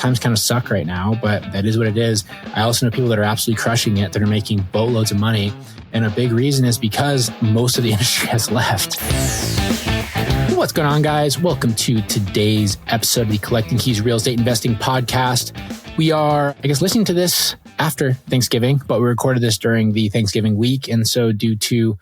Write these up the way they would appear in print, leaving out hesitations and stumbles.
times kind of suck right now, but that is what it is. I also know people that are absolutely crushing it, that are making boatloads of money. And a big reason is because most of the industry has left. What's going on, guys? Welcome to today's episode of the Collecting Keys Real Estate Investing Podcast. We are, listening to this after Thanksgiving, but we recorded this during the Thanksgiving week. And so due to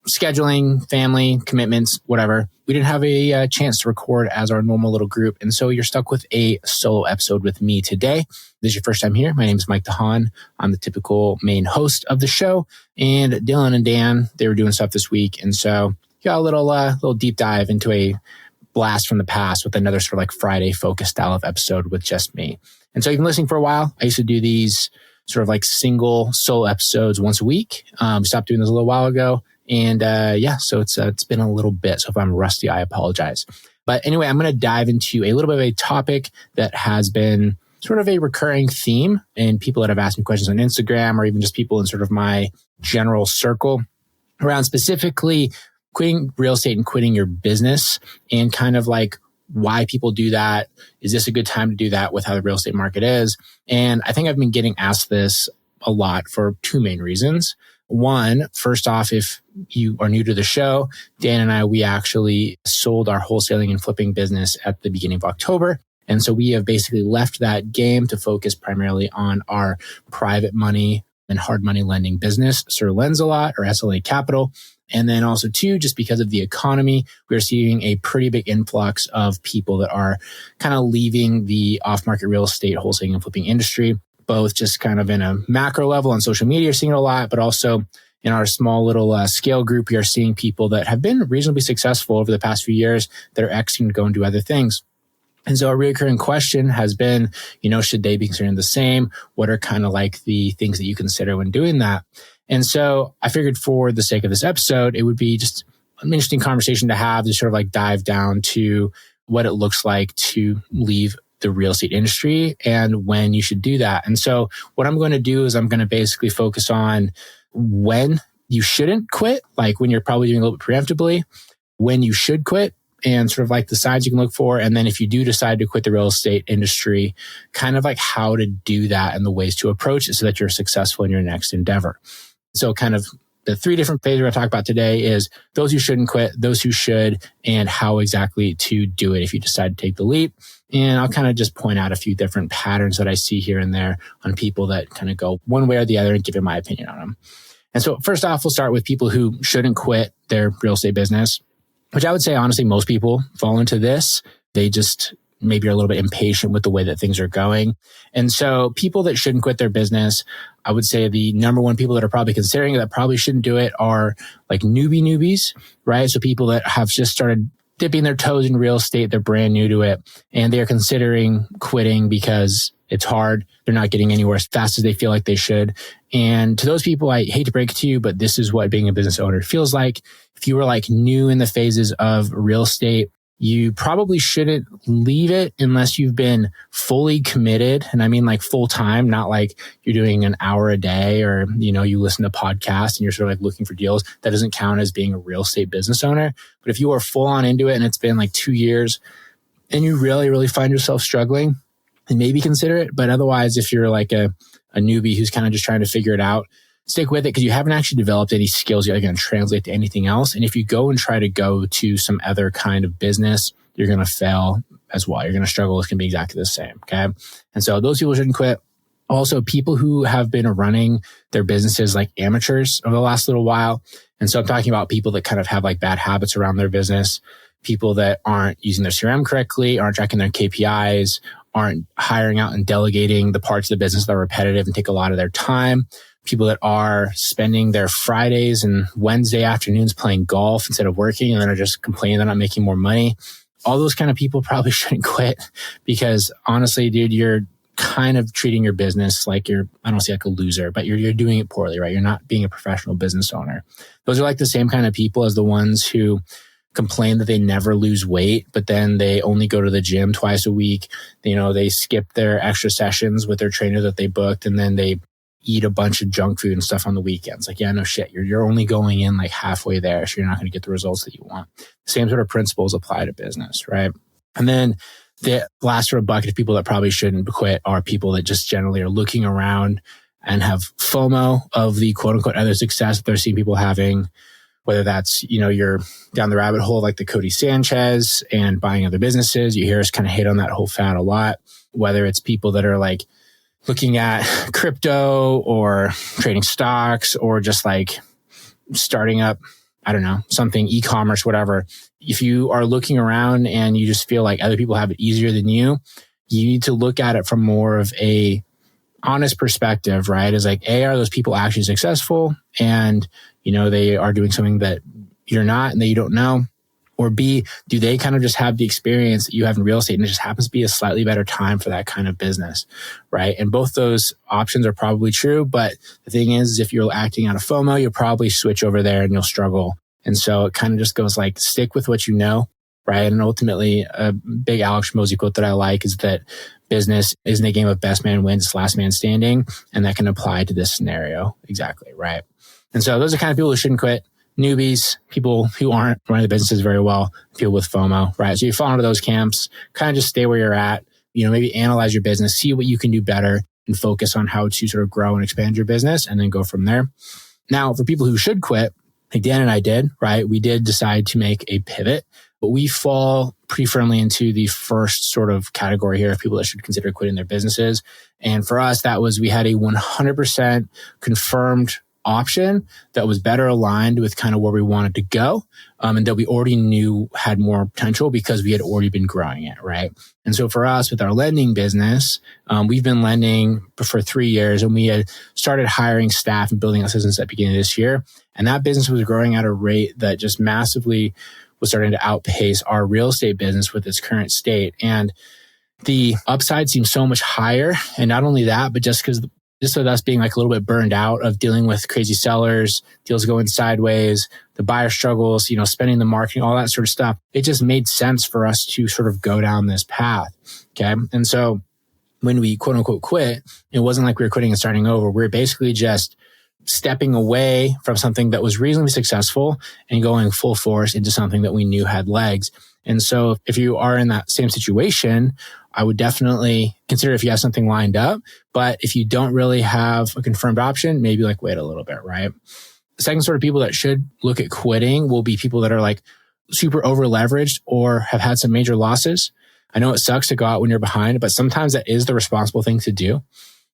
scheduling, family, commitments, whatever, we didn't have a chance to record as our normal little group. And so you're stuck with a solo episode with me today. If this is your first time here, my name is Mike DeHaan. I'm the typical main host of the show. And Dylan and Dan, they were doing stuff this week. And so got a little deep dive into a blast from the past with another sort of like Friday focus style of episode with just me. And so you've been listening for a while. I used to do these sort of like single solo episodes once a week. Stopped doing this a little while ago. And so it's been a little bit. So if I'm rusty, I apologize. But anyway, I'm going to dive into a little bit of a topic that has been sort of a recurring theme in people that have asked me questions on Instagram, or even just people in sort of my general circle around specifically quitting real estate and quitting your business, and kind of like why people do that. Is this a good time to do that with how the real estate market is? And I think I've been getting asked this a lot for two main reasons. One, first off, if you are new to the show, Dan and I, we actually sold our wholesaling and flipping business at the beginning of October. And so we have basically left that game to focus primarily on our private money and hard money lending business, Sir Lends-A-Lot, or SLA Capital. And then also two, just because of the economy, we're seeing a pretty big influx of people that are kind of leaving the off-market real estate wholesaling and flipping industry, both just kind of in a macro level on social media, you're seeing it a lot, but also in our small little scale group, we are seeing people that have been reasonably successful over the past few years that are exiting to go and do other things. And so a recurring question has been, should they be considered the same? What are kind of like the things that you consider when doing that? And so I figured for the sake of this episode, it would be just an interesting conversation to have, to sort of like dive down to what it looks like to leave the real estate industry and when you should do that. And so what I'm going to do is I'm going to basically focus on when you shouldn't quit, like when you're probably doing a little bit preemptively, when you should quit, and sort of like the signs you can look for. And then if you do decide to quit the real estate industry, kind of like how to do that and the ways to approach it so that you're successful in your next endeavor. So kind of the three different phases we're going to talk about today is those who shouldn't quit, those who should, and how exactly to do it if you decide to take the leap. And I'll kind of just point out a few different patterns that I see here and there on people that kind of go one way or the other and give you my opinion on them. And so first off, we'll start with people who shouldn't quit their real estate business, which I would say, honestly, most people fall into this. They just maybe are a little bit impatient with the way that things are going. And so people that shouldn't quit their business, I would say the number one people that are probably considering it that probably shouldn't do it are like newbies, right? So people that have just started dipping their toes in real estate, they're brand new to it, and they're considering quitting because it's hard. They're not getting anywhere as fast as they feel like they should. And to those people, I hate to break it to you, but this is what being a business owner feels like. If you were like new in the phases of real estate, you probably shouldn't leave it unless you've been fully committed. And I mean like full time, not like you're doing an hour a day or, you listen to podcasts and you're sort of like looking for deals. That doesn't count as being a real estate business owner. But if you are full on into it and it's been like 2 years and you really, really find yourself struggling, then maybe consider it. But otherwise, if you're like a newbie who's kind of just trying to figure it out, stick with it because you haven't actually developed any skills you're going to translate to anything else. And if you go and try to go to some other kind of business, you're going to fail as well. You're going to struggle. It's going to be exactly the same. Okay. And so those people shouldn't quit. Also, people who have been running their businesses like amateurs over the last little while. And so I'm talking about people that kind of have like bad habits around their business, people that aren't using their CRM correctly, aren't tracking their KPIs, aren't hiring out and delegating the parts of the business that are repetitive and take a lot of their time. People that are spending their Fridays and Wednesday afternoons playing golf instead of working, and then are just complaining they're not making more money. All those kind of people probably shouldn't quit because honestly, dude, you're kind of treating your business like I don't say like a loser, but you're doing it poorly, right? You're not being a professional business owner. Those are like the same kind of people as the ones who complain that they never lose weight, but then they only go to the gym twice a week. They skip their extra sessions with their trainer that they booked, and then they eat a bunch of junk food and stuff on the weekends. Like, yeah, no shit. You're only going in like halfway there. So you're not going to get the results that you want. Same sort of principles apply to business, right? And then The last sort of bucket of people that probably shouldn't quit are people that just generally are looking around and have FOMO of the quote unquote other success that they're seeing people having, whether that's, you're down the rabbit hole like the Cody Sanchez and buying other businesses. You hear us kind of hit on that whole fad a lot, whether it's people that are like looking at crypto or trading stocks or just like starting up, I don't know, something e-commerce, whatever. If you are looking around and you just feel like other people have it easier than you need to look at it from more of a honest perspective, right? Is like, A, are those people actually successful? And, they are doing something that you're not and that you don't know. Or B, do they kind of just have the experience that you have in real estate and it just happens to be a slightly better time for that kind of business, right? And both those options are probably true. But the thing is, if you're acting out of FOMO, you'll probably switch over there and you'll struggle. And so it kind of just goes like, stick with what you know, right? And ultimately, a big Alex Hormozi quote that I like is that business isn't a game of best man wins, it's last man standing. And that can apply to this scenario. Exactly, right? And so those are kind of people who shouldn't quit. Newbies, people who aren't running the businesses very well, people with FOMO, right? So you fall into those camps, kind of just stay where you're at, maybe analyze your business, see what you can do better and focus on how to sort of grow and expand your business and then go from there. Now, for people who should quit, like Dan and I did, right? We did decide to make a pivot, but we fall pretty firmly into the first sort of category here of people that should consider quitting their businesses. And for us, that was, we had a 100% confirmed option that was better aligned with kind of where we wanted to go, and that we already knew had more potential because we had already been growing it, right? And so for us, with our lending business, we've been lending for 3 years, and we had started hiring staff and building assistants at the beginning of this year. And that business was growing at a rate that just massively was starting to outpace our real estate business with its current state. And the upside seems so much higher. And not only that, but just with us being like a little bit burned out of dealing with crazy sellers, deals going sideways, the buyer struggles, spending the marketing, all that sort of stuff. It just made sense for us to sort of go down this path. Okay. And so when we quote unquote quit, it wasn't like we were quitting and starting over. We were basically just stepping away from something that was reasonably successful and going full force into something that we knew had legs. And so if you are in that same situation, I would definitely consider if you have something lined up. But if you don't really have a confirmed option, maybe like wait a little bit, right? The second sort of people that should look at quitting will be people that are like super over leveraged or have had some major losses. I know it sucks to go out when you're behind, but sometimes that is the responsible thing to do,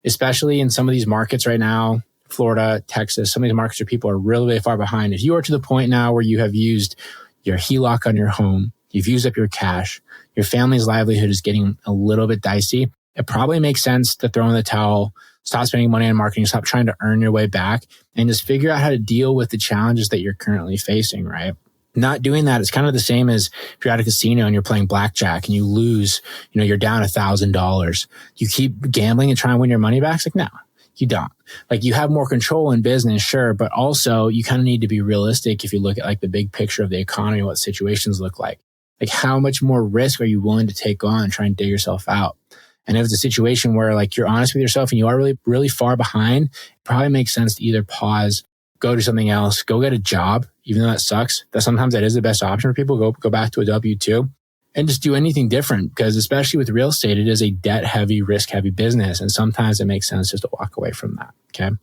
especially in some of these markets right now, Florida, Texas, some of these markets where people are really, really far behind. If you are to the point now where you have used your HELOC on your home, you've used up your cash, your family's livelihood is getting a little bit dicey, it probably makes sense to throw in the towel, stop spending money on marketing, stop trying to earn your way back, and just figure out how to deal with the challenges that you're currently facing, right? Not doing that is kind of the same as if you're at a casino and you're playing blackjack and you lose, you're down $1,000. You keep gambling and trying to win your money back? It's like, no, you don't. Like, you have more control in business, sure, but also you kind of need to be realistic if you look at like the big picture of the economy, what situations look like. Like, how much more risk are you willing to take on and try and dig yourself out? And if it's a situation where like you're honest with yourself and you are really, really far behind, it probably makes sense to either pause, go do something else, go get a job, even though that sucks. That sometimes that is the best option for people. Go back to a W-2 and just do anything different, because especially with real estate, it is a debt-heavy, risk-heavy business. And sometimes it makes sense just to walk away from that. Okay.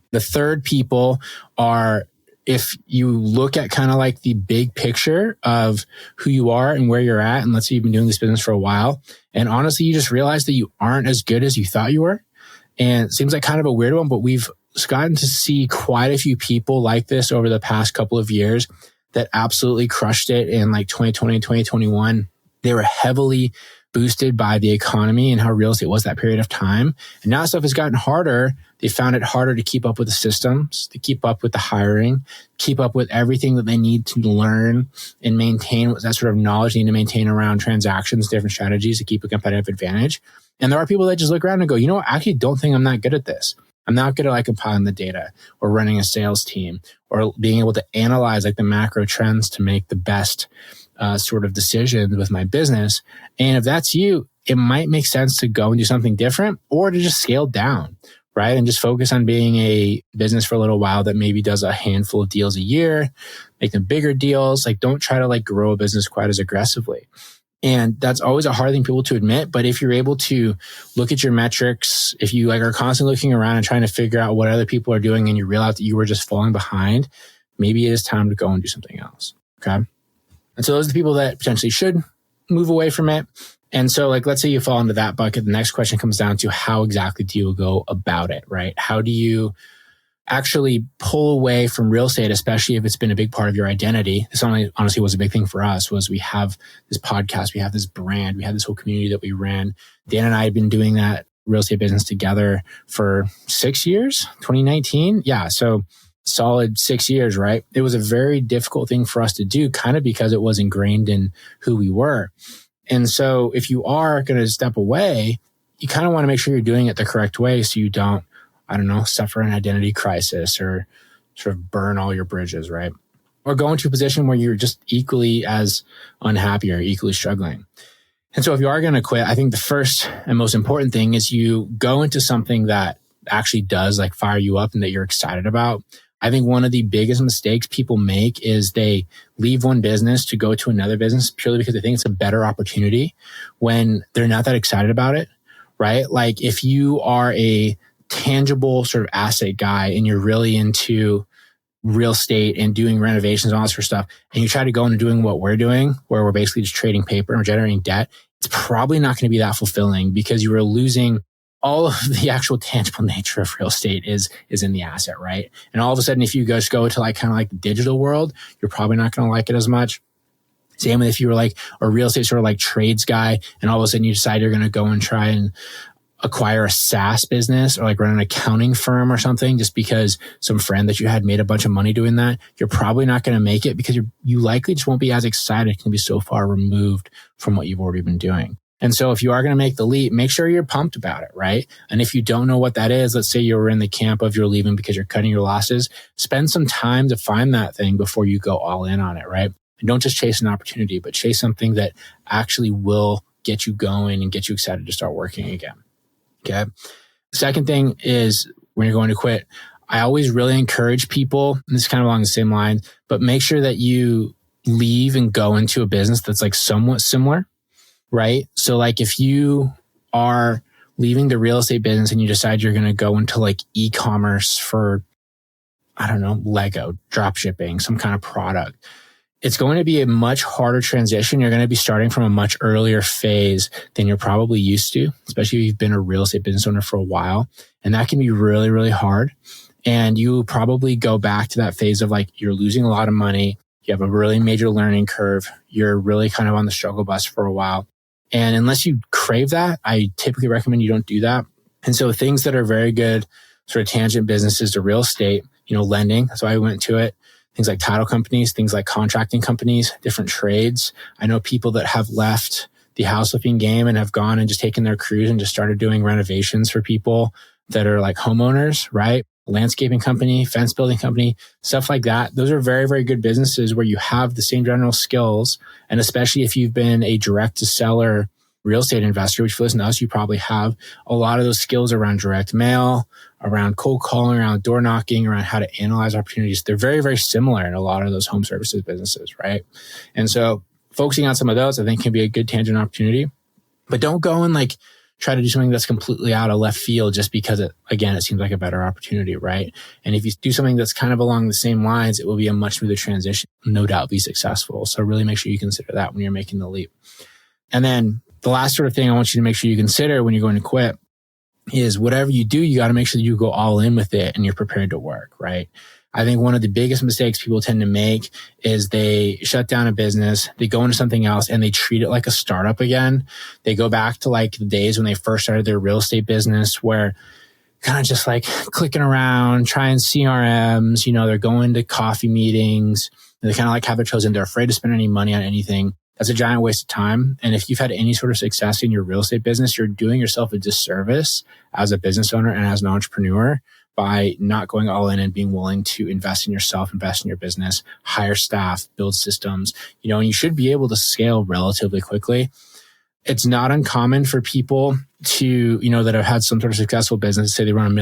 The third people are, if you look at kind of like the big picture of who you are and where you're at, and let's say you've been doing this business for a while, and honestly, you just realize that you aren't as good as you thought you were. And it seems like kind of a weird one, but we've gotten to see quite a few people like this over the past couple of years that absolutely crushed it in like 2020 and 2021. They were heavily boosted by the economy and how real estate was that period of time. And now stuff has gotten harder. They found it harder to keep up with the systems, to keep up with the hiring, keep up with everything that they need to learn and maintain that sort of knowledge they need to maintain around transactions, different strategies to keep a competitive advantage. And there are people that just look around and go, I actually don't think I'm that good at this. I'm not good at like compiling the data or running a sales team or being able to analyze like the macro trends to make the best sort of decisions with my business. And if that's you, it might make sense to go and do something different or to just scale down, right? And just focus on being a business for a little while that maybe does a handful of deals a year, make them bigger deals. Like, don't try to like grow a business quite as aggressively. And that's always a hard thing for people to admit. But if you're able to look at your metrics, if you like are constantly looking around and trying to figure out what other people are doing and you realize that you were just falling behind, maybe it is time to go and do something else. Okay. And so those are the people that potentially should move away from it. And so like, let's say you fall into that bucket. The next question comes down to how exactly do you go about it, right? How do you actually pull away from real estate, especially if it's been a big part of your identity? This honestly was a big thing for us. Was we have this podcast, we have this brand, we have this whole community that we ran. Dan and I had been doing that real estate business together for 6 years, 2019. Yeah. So solid 6 years, right? It was a very difficult thing for us to do, kind of because it was ingrained in who we were. And so if you are going to step away, you kind of want to make sure you're doing it the correct way so you don't, suffer an identity crisis or sort of burn all your bridges, right? Or go into a position where you're just equally as unhappy or equally struggling. And so if you are going to quit, I think the first and most important thing is you go into something that actually does like fire you up and that you're excited about. I think one of the biggest mistakes people make is they leave one business to go to another business purely because they think it's a better opportunity when they're not that excited about it, right? Like if you are a tangible sort of asset guy and you're really into real estate and doing renovations and all this sort of stuff, and you try to go into doing what we're doing, where we're basically just trading paper and we're generating debt, it's probably not going to be that fulfilling because you are losing all of the actual tangible nature of real estate is in the asset, right? And all of a sudden, if you just go to like kind of like the digital world, you're probably not going to like it as much. Same with if you were like a real estate sort of like trades guy, and all of a sudden you decide you're going to go and try and acquire a SaaS business or like run an accounting firm or something just because some friend that you had made a bunch of money doing that, you're probably not going to make it because you likely just won't be as excited. It can be so far removed from what you've already been doing. And so if you are going to make the leap, make sure you're pumped about it, right? And if you don't know what that is, let's say you're in the camp of you're leaving because you're cutting your losses, spend some time to find that thing before you go all in on it, right? And don't just chase an opportunity, but chase something that actually will get you going and get you excited to start working again. Okay. The second thing is when you're going to quit, I always really encourage people, and this is kind of along the same line, but make sure that you leave and go into a business that's like somewhat similar, right? So like if you are leaving the real estate business and you decide you're going to go into like e-commerce for, Lego, drop shipping, some kind of product, it's going to be a much harder transition. You're going to be starting from a much earlier phase than you're probably used to, especially if you've been a real estate business owner for a while. And that can be really, really hard. And you probably go back to that phase of like, you're losing a lot of money. You have a really major learning curve. You're really kind of on the struggle bus for a while. And unless you crave that, I typically recommend you don't do that. And so things that are very good sort of tangent businesses to real estate, lending, that's why I went to it. Things like title companies, things like contracting companies, different trades. I know people that have left the house flipping game and have gone and just taken their crews and just started doing renovations for people that are like homeowners, right? Landscaping company, fence building company, stuff like that. Those are very, very good businesses where you have the same general skills. And especially if you've been a direct to seller real estate investor, which if you listen to us, you probably have a lot of those skills around direct mail, around cold calling, around door knocking, around how to analyze opportunities. They're very, very similar in a lot of those home services businesses, right? And so focusing on some of those, I think can be a good tangent opportunity, but don't go and like try to do something that's completely out of left field just because it seems like a better opportunity, right? And if you do something that's kind of along the same lines, it will be a much smoother transition, no doubt be successful. So really make sure you consider that when you're making the leap. And then the last sort of thing I want you to make sure you consider when you're going to quit is whatever you do, you got to make sure that you go all in with it and you're prepared to work, right? I think one of the biggest mistakes people tend to make is they shut down a business, they go into something else and they treat it like a startup again. They go back to like the days when they first started their real estate business where kind of just like clicking around, trying CRMs, they're going to coffee meetings, and they kind of like have their toes in. They're afraid to spend any money on anything. That's a giant waste of time. And if you've had any sort of success in your real estate business, you're doing yourself a disservice as a business owner and as an entrepreneur by not going all in and being willing to invest in yourself, invest in your business, hire staff, build systems, and you should be able to scale relatively quickly. It's not uncommon for people to, that have had some sort of successful business, say they run $1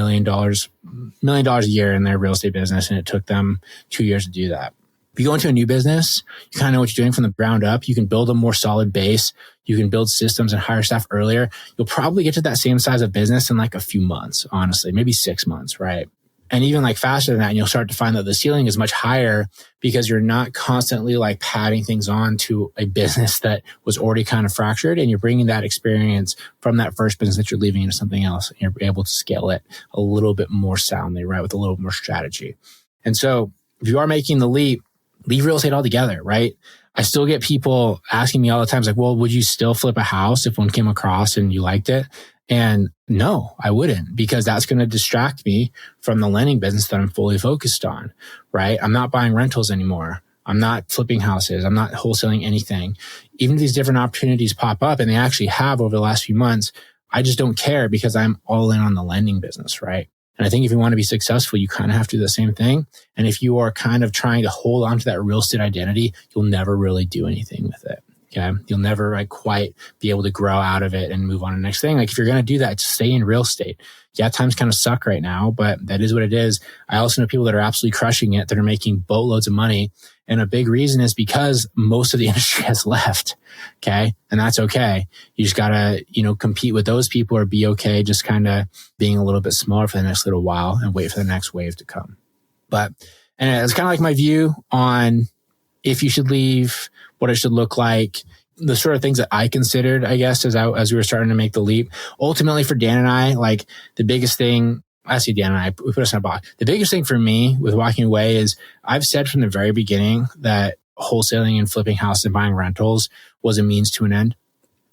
million a year in their real estate business, and it took them 2 years to do that. If you go into a new business, you kind of know what you're doing from the ground up. You can build a more solid base. You can build systems and hire staff earlier. You'll probably get to that same size of business in like a few months, honestly, maybe 6 months, right? And even like faster than that, and you'll start to find that the ceiling is much higher because you're not constantly like padding things on to a business that was already kind of fractured, and you're bringing that experience from that first business that you're leaving into something else, and you're able to scale it a little bit more soundly, right? With a little more strategy. And so if you are making the leap, leave real estate altogether, right? I still get people asking me all the time, like, well, would you still flip a house if one came across and you liked it? And no, I wouldn't, because that's going to distract me from the lending business that I'm fully focused on, right? I'm not buying rentals anymore. I'm not flipping houses. I'm not wholesaling anything. Even if these different opportunities pop up, and they actually have over the last few months, I just don't care because I'm all in on the lending business, right? And I think if you want to be successful, you kind of have to do the same thing. And if you are kind of trying to hold on to that real estate identity, you'll never really do anything with it. Okay. You'll never like quite be able to grow out of it and move on to the next thing. Like if you're going to do that, just stay in real estate. Yeah, times kind of suck right now, but that is what it is. I also know people that are absolutely crushing it, that are making boatloads of money. And a big reason is because most of the industry has left. Okay. And that's okay. You just gotta, compete with those people, or be okay just kind of being a little bit smaller for the next little while and wait for the next wave to come. But anyway, it's kind of like my view on if you should leave, what it should look like, the sort of things that I considered, I guess, as we were starting to make the leap. Ultimately for Dan and I, like the biggest thing, I see Dan and I, we put us in a box. The biggest thing for me with walking away is I've said from the very beginning that wholesaling and flipping houses and buying rentals was a means to an end.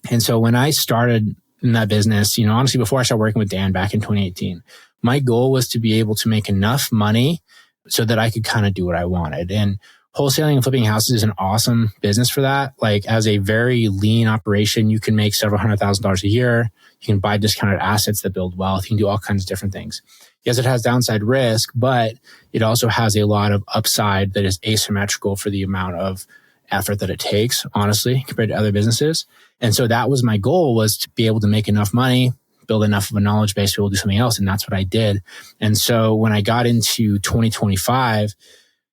And so when I started in that business, honestly, before I started working with Dan back in 2018, my goal was to be able to make enough money so that I could kind of do what I wanted. And wholesaling and flipping houses is an awesome business for that. Like as a very lean operation, you can make several $100,000 a year. You can buy discounted assets that build wealth. You can do all kinds of different things. Yes, it has downside risk, but it also has a lot of upside that is asymmetrical for the amount of effort that it takes, honestly, compared to other businesses. And so that was my goal, was to be able to make enough money, build enough of a knowledge base to be able to do something else. And that's what I did. And so when I got into 2025,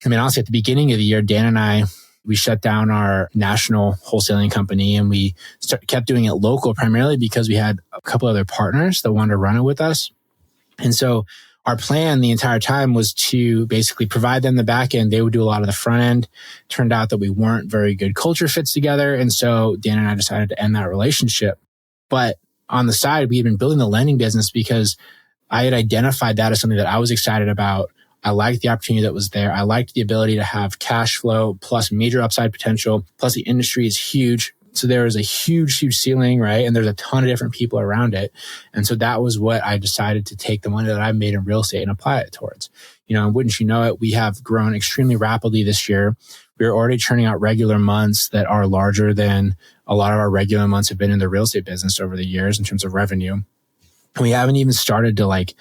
honestly, at the beginning of the year, Dan and I, we shut down our national wholesaling company, and we kept doing it local primarily because we had a couple other partners that wanted to run it with us. And so our plan the entire time was to basically provide them the back end. They would do a lot of the front end. Turned out that we weren't very good culture fits together. And so Dan and I decided to end that relationship. But on the side, we had been building the lending business because I had identified that as something that I was excited about. I liked the opportunity that was there. I liked the ability to have cash flow plus major upside potential. Plus the industry is huge. So there is a huge, huge ceiling, right? And there's a ton of different people around it. And so that was what I decided to take the money that I made in real estate and apply it towards. And wouldn't you know it, we have grown extremely rapidly this year. We're already churning out regular months that are larger than a lot of our regular months have been in the real estate business over the years in terms of revenue. And we haven't even started to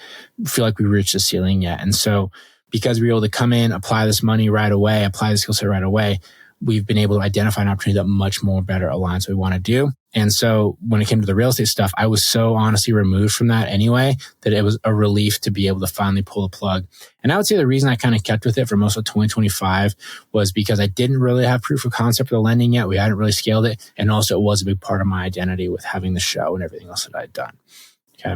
feel like we reached the ceiling yet. And so because we were able to come in, apply this money right away, apply the skill set right away, we've been able to identify an opportunity that much more better aligns what we want to do. And so when it came to the real estate stuff, I was so honestly removed from that anyway, that it was a relief to be able to finally pull the plug. And I would say the reason I kind of kept with it for most of 2025 was because I didn't really have proof of concept for the lending yet. We hadn't really scaled it. And also it was a big part of my identity with having the show and everything else that I'd done. Okay.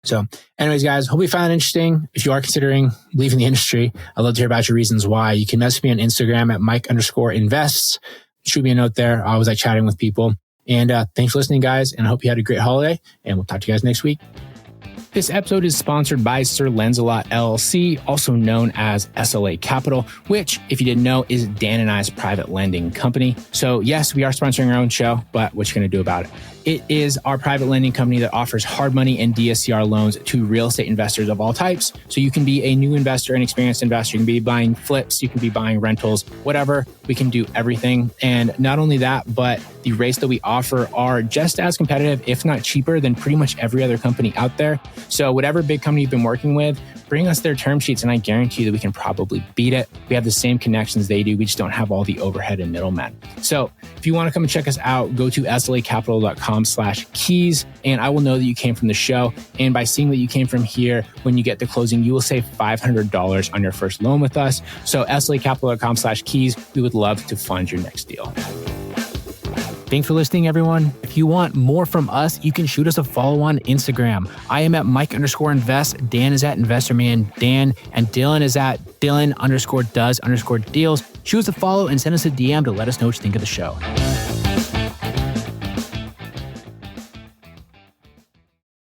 So anyways, guys, hope you found it interesting. If you are considering leaving the industry, I'd love to hear about your reasons why. You can message me on Instagram at Mike_invests. Shoot me a note there. I always like chatting with people. And thanks for listening, guys. And I hope you had a great holiday. And we'll talk to you guys next week. This episode is sponsored by Sir Lancelot LLC, also known as SLA Capital, which, if you didn't know, is Dan and I's private lending company. So yes, we are sponsoring our own show, but what you going to do about it? It is our private lending company that offers hard money and DSCR loans to real estate investors of all types. So you can be a new investor, an experienced investor. You can be buying flips. You can be buying rentals, whatever. We can do everything. And not only that, but the rates that we offer are just as competitive, if not cheaper, than pretty much every other company out there. So whatever big company you've been working with, bring us their term sheets and I guarantee you that we can probably beat it. We have the same connections they do. We just don't have all the overhead and middlemen. So if you want to come and check us out, go to slacapital.com/keys and I will know that you came from the show. And by seeing that you came from here, when you get to closing, you will save $500 on your first loan with us. So slacapital.com/keys, we would love to fund your next deal. Thanks for listening, everyone. If you want more from us, you can shoot us a follow on Instagram. I am at Mike_invest. Dan is at InvestorMan Dan. And Dylan is at Dylan_does_deals. Shoot us a follow and send us a DM to let us know what you think of the show.